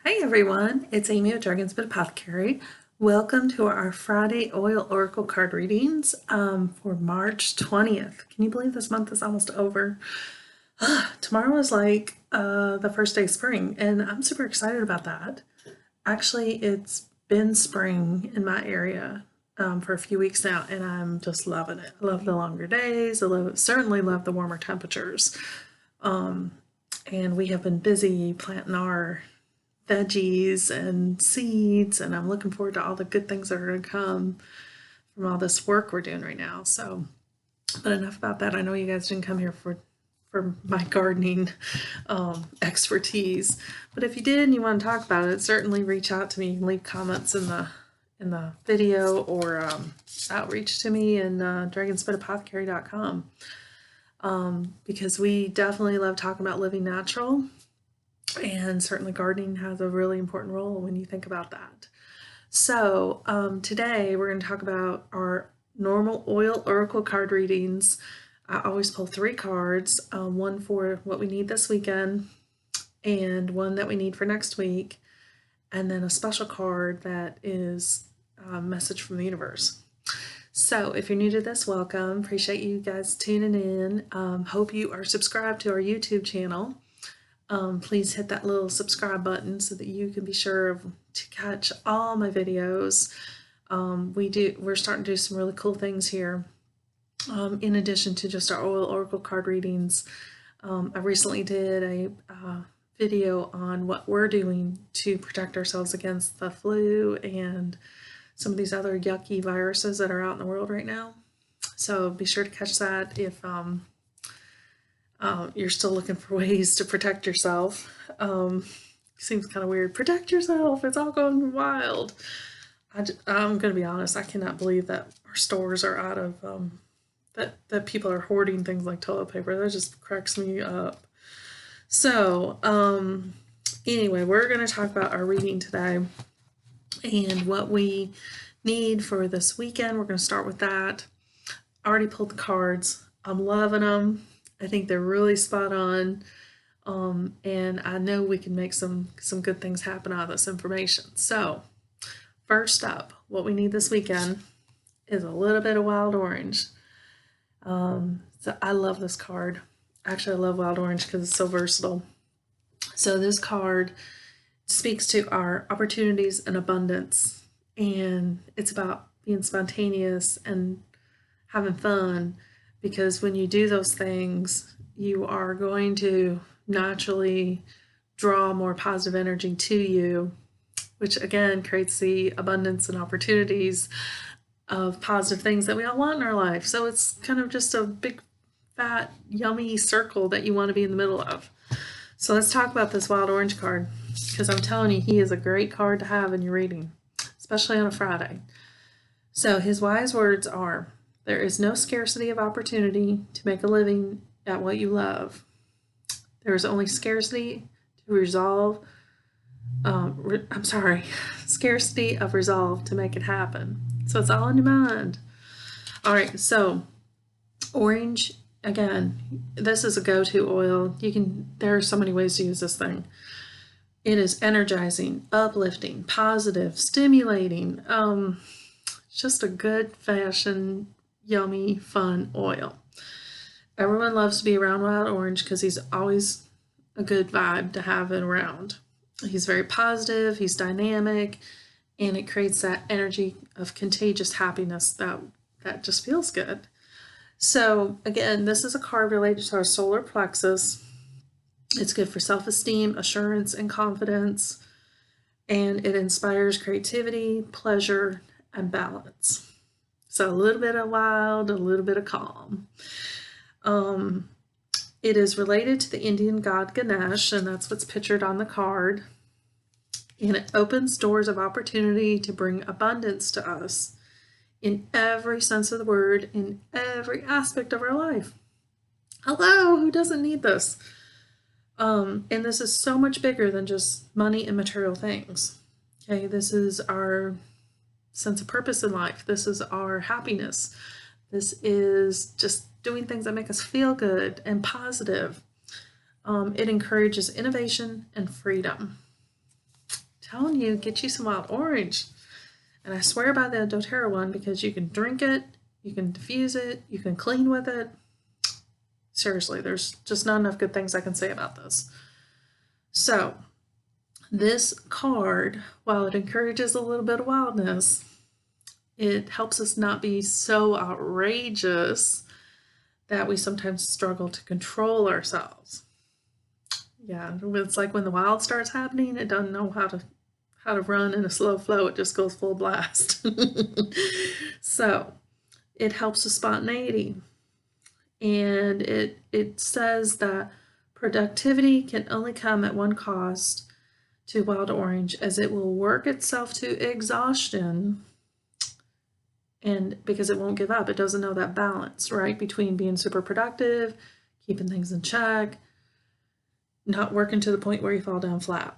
Hi everyone, it's Amy with Dragon's Bit Apothecary. Welcome to our Friday Oil Oracle card readings for March 20th. Can you believe this month is almost over? Tomorrow is like the first day of spring, and I'm super excited about that. Actually, it's been spring in my area for a few weeks now, and I'm just loving it. I love the longer days. Certainly love the warmer temperatures. And we have been busy planting our veggies and seeds, and I'm looking forward to all the good things that are going to come from all this work we're doing right now. So, but enough about that. I know you guys didn't come here for my gardening expertise, but if you did and you want to talk about it, certainly reach out to me. You can leave comments in the video or outreach to me in dragonsbitapothecary.com because we definitely love talking about living natural. And certainly gardening has a really important role when you think about that. So today we're going to talk about our normal oil oracle card readings. I always pull 3 cards, one for what we need this weekend and one that we need for next week, and then a special card that is a message from the universe. So if you're new to this, welcome. Appreciate you guys tuning in. Hope you are subscribed to our YouTube channel. Please hit that little subscribe button so that you can be sure to catch all my videos. We're starting to do some really cool things here. In addition to just our oil oracle card readings, I recently did a video on what we're doing to protect ourselves against the flu and some of these other yucky viruses that are out in the world right now. So be sure to catch that if you're still looking for ways to protect yourself. Seems kind of weird. Protect yourself. It's all going wild. I'm going to be honest. I cannot believe that our stores are out of that people are hoarding things like toilet paper. That just cracks me up. So anyway, we're going to talk about our reading today and what we need for this weekend. We're going to start with that. I already pulled the cards. I'm loving them. I think they're really spot on, and I know we can make some good things happen out of this information. So first up, what we need this weekend is a little bit of wild orange. So I love this card. Actually, I love wild orange because it's so versatile. So this card speaks to our opportunities and abundance, and it's about being spontaneous and having fun. Because when you do those things, you are going to naturally draw more positive energy to you, which again creates the abundance and opportunities of positive things that we all want in our life. So it's kind of just a big, fat, yummy circle that you want to be in the middle of. So let's talk about this wild orange card, because I'm telling you, he is a great card to have in your reading, especially on a Friday. So his wise words are, there is no scarcity of opportunity to make a living at what you love. There is only scarcity to resolve, scarcity of resolve to make it happen. So it's all in your mind. All right, so orange, again, this is a go-to oil. There are so many ways to use this thing. It is energizing, uplifting, positive, stimulating, just a good fashion, yummy, fun oil. Everyone loves to be around wild orange because he's always a good vibe to have it around. He's very positive, he's dynamic, and it creates that energy of contagious happiness that just feels good. So again, this is a card related to our solar plexus. It's good for self-esteem, assurance, and confidence, and it inspires creativity, pleasure, and balance. So a little bit of wild, a little bit of calm. It is related to the Indian god Ganesh, and that's what's pictured on the card. And it opens doors of opportunity to bring abundance to us in every sense of the word, in every aspect of our life. Hello, who doesn't need this? And this is so much bigger than just money and material things. Okay, this is our sense of purpose in life. This is our happiness. This is just doing things that make us feel good and positive. It encourages innovation and freedom. telling you, get you some wild orange. And I swear by the doTERRA one because you can drink it, you can diffuse it, you can clean with it. Seriously, there's just not enough good things I can say about this. So, this card, while it encourages a little bit of wildness, it helps us not be so outrageous that we sometimes struggle to control ourselves. Yeah, it's like when the wild starts happening, it doesn't know how to run in a slow flow. It just goes full blast. So it helps with spontaneity. And it says that productivity can only come at one cost to wild orange, as it will work itself to exhaustion, and because it won't give up. It doesn't know that balance, right, between being super productive, keeping things in check, not working to the point where you fall down flat.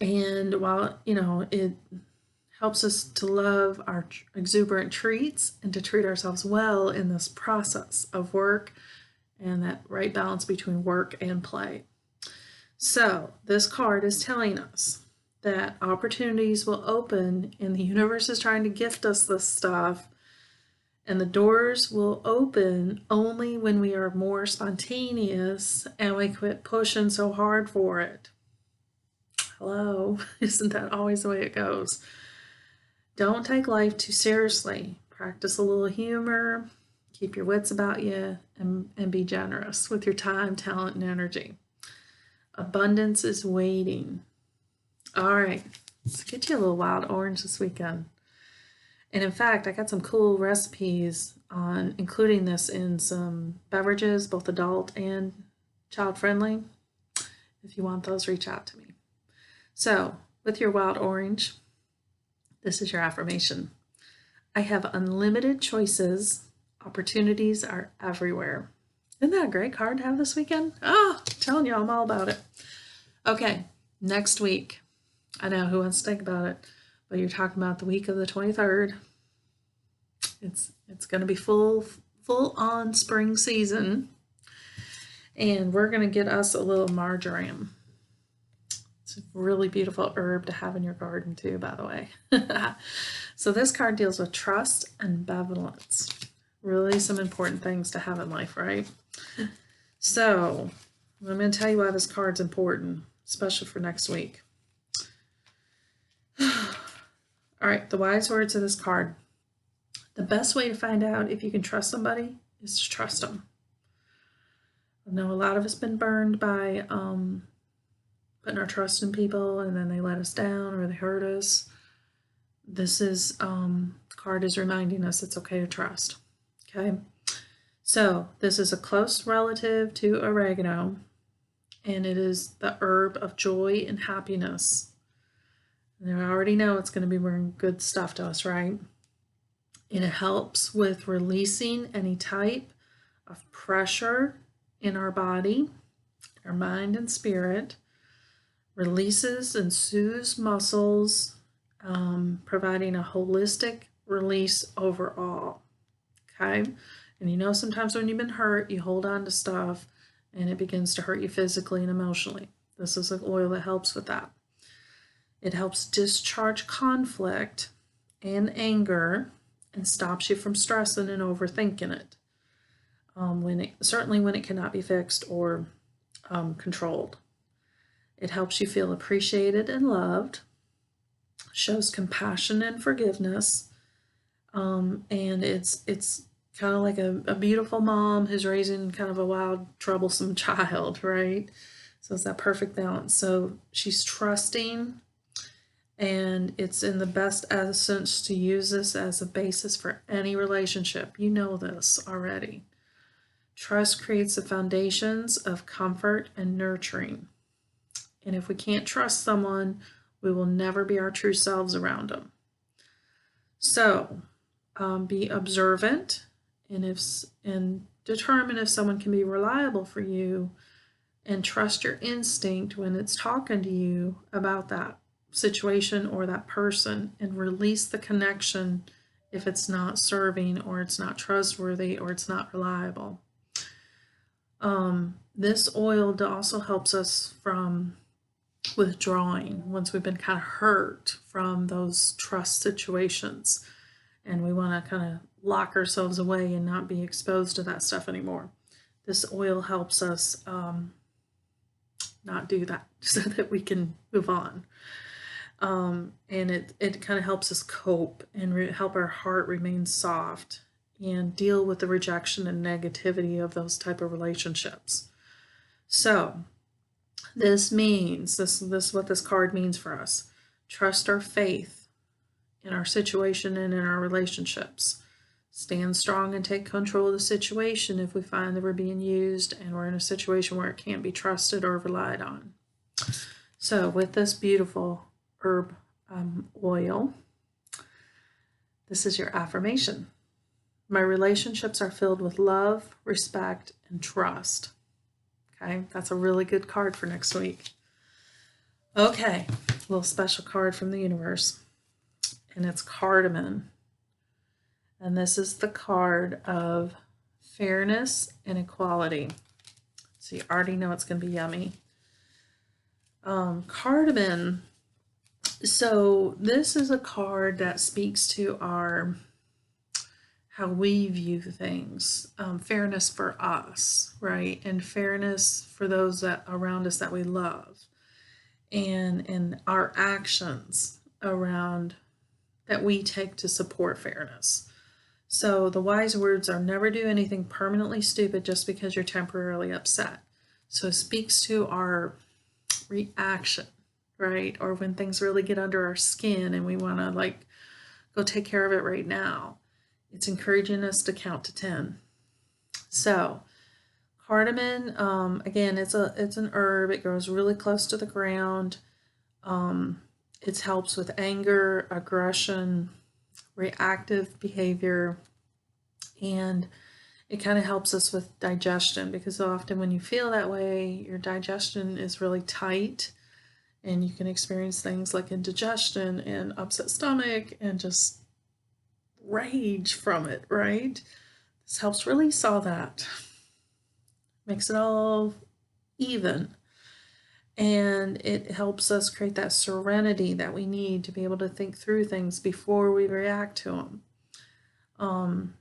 And while, it helps us to love our exuberant treats and to treat ourselves well in this process of work and that right balance between work and play. So this card is telling us that opportunities will open, and the universe is trying to gift us this stuff, and the doors will open only when we are more spontaneous and we quit pushing so hard for it. Hello, isn't that always the way it goes? Don't take life too seriously. Practice a little humor, keep your wits about you, and be generous with your time, talent, and energy. Abundance is waiting. All right, let's get you a little wild orange this weekend. And in fact, I got some cool recipes on including this in some beverages, both adult and child friendly. If you want those, reach out to me. So, with your wild orange, this is your affirmation. I have unlimited choices. Opportunities are everywhere. Isn't that a great card to have this weekend? Oh, I'm telling you, I'm all about it. Okay, next week. I know, who wants to think about it? But you're talking about the week of the 23rd. It's going to be full on spring season. And we're going to get us a little marjoram. It's a really beautiful herb to have in your garden too, by the way. So this card deals with trust and benevolence. Really some important things to have in life, right? So I'm going to tell you why this card's important, especially for next week. All right, the wise words of this card. The best way to find out if you can trust somebody is to trust them. I know a lot of us been burned by putting our trust in people and then they let us down or they hurt us. This is, card is reminding us it's okay to trust. Okay, so this is a close relative to oregano, and it is the herb of joy and happiness. And I already know it's going to be bringing good stuff to us, right? And it helps with releasing any type of pressure in our body, our mind and spirit, releases and soothes muscles, providing a holistic release overall. Okay, and sometimes when you've been hurt, you hold on to stuff and it begins to hurt you physically and emotionally. This is an oil that helps with that. It helps discharge conflict and anger and stops you from stressing and overthinking it. Certainly when it cannot be fixed or controlled. It helps you feel appreciated and loved, shows compassion and forgiveness, and it's kind of like a beautiful mom who's raising kind of a wild, troublesome child, right? So it's that perfect balance. So she's trusting, and it's in the best essence to use this as a basis for any relationship. You know this already. Trust creates the foundations of comfort and nurturing. And if we can't trust someone, we will never be our true selves around them. So be observant and determine if someone can be reliable for you, and trust your instinct when it's talking to you about that situation or that person, and release the connection if it's not serving or it's not trustworthy or it's not reliable. This oil also helps us from withdrawing once we've been kind of hurt from those trust situations, and we want to kind of lock ourselves away and not be exposed to that stuff anymore. This oil helps us not do that so that we can move on. And it kind of helps us cope and help our heart remain soft and deal with the rejection and negativity of those type of relationships. So this means, this is what this card means for us. Trust our faith in our situation and in our relationships. Stand strong and take control of the situation if we find that we're being used and we're in a situation where it can't be trusted or relied on. So with this beautiful herb oil, this is your affirmation. My relationships are filled with love, respect, and trust. Okay, that's a really good card for next week. Okay, a little special card from the universe, and it's cardamom. And this is the card of fairness and equality. So you already know it's going to be yummy. Cardamom. So this is a card that speaks to our how we view things, fairness for us, right? And fairness for those that around us that we love, and our actions around that we take to support fairness. So the wise words are never do anything permanently stupid just because you're temporarily upset. So it speaks to our reaction, right? Or when things really get under our skin and we want to like go take care of it right now. It's encouraging us to count to 10. So cardamom, again, it's an herb. It grows really close to the ground. It helps with anger, aggression, reactive behavior, and it kind of helps us with digestion, because often when you feel that way, your digestion is really tight and you can experience things like indigestion and upset stomach and just rage from it, right? This helps release all that, makes it all even, and it helps us create that serenity that we need to be able to think through things before we react to them.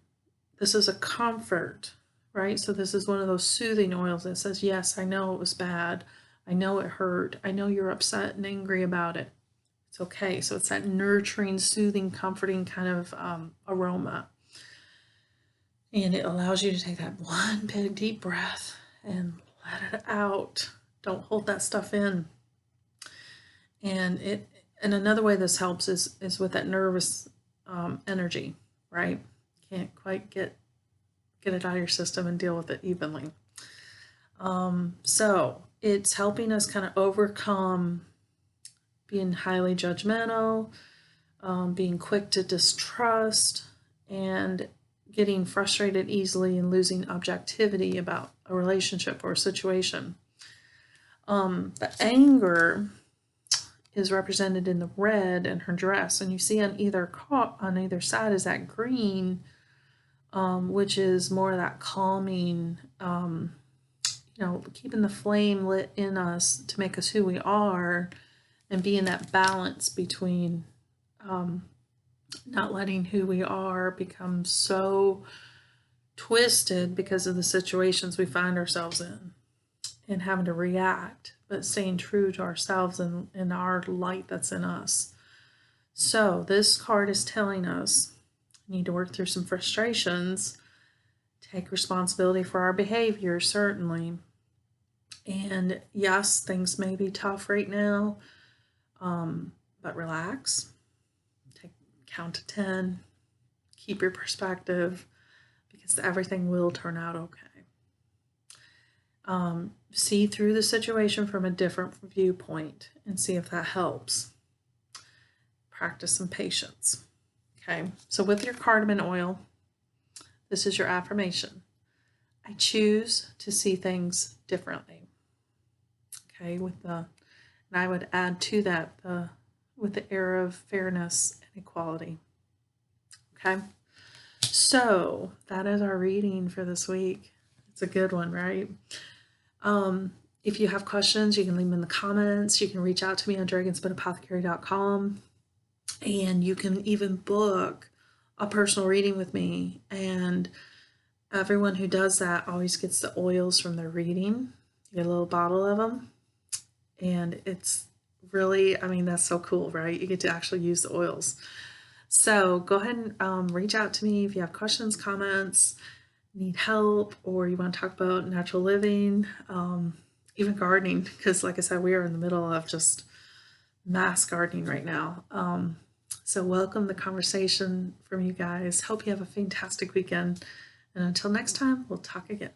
This is a comfort, right? So this is one of those soothing oils that says, yes, I know it was bad. I know it hurt. I know you're upset and angry about it. It's okay. So it's that nurturing, soothing, comforting kind of aroma. And it allows you to take that one big deep breath and let it out. Don't hold that stuff in. And another way this helps is with that nervous energy, right? Can't quite get it out of your system and deal with it evenly. So it's helping us kind of overcome being highly judgmental, being quick to distrust, and getting frustrated easily and losing objectivity about a relationship or a situation. The anger is represented in the red in her dress, and you see on either side is that green, which is more of that calming, keeping the flame lit in us to make us who we are, and being that balance between not letting who we are become so twisted because of the situations we find ourselves in and having to react, but staying true to ourselves and our light that's in us. So this card is telling us we need to work through some frustrations, take responsibility for our behavior, certainly. And yes, things may be tough right now, but relax, count to 10, keep your perspective, because everything will turn out okay. See through the situation from a different viewpoint and see if that helps. Practice some patience. Okay, so with your cardamom oil, this is your affirmation. I choose to see things differently. Okay, and I would add to that with the air of fairness and equality. Okay, so that is our reading for this week. It's a good one, right? If you have questions, you can leave them in the comments. You can reach out to me on dragonspinapothecary.com, and you can even book a personal reading with me. And everyone who does that always gets the oils from their reading. You get a little bottle of them, and it's really, I mean, that's so cool, right? You get to actually use the oils. So go ahead and reach out to me if you have questions, comments, need help, or you want to talk about natural living, even gardening, because like I said, we are in the middle of just mass gardening right now. So welcome the conversation from you guys. Hope you have a fantastic weekend. And until next time, we'll talk again.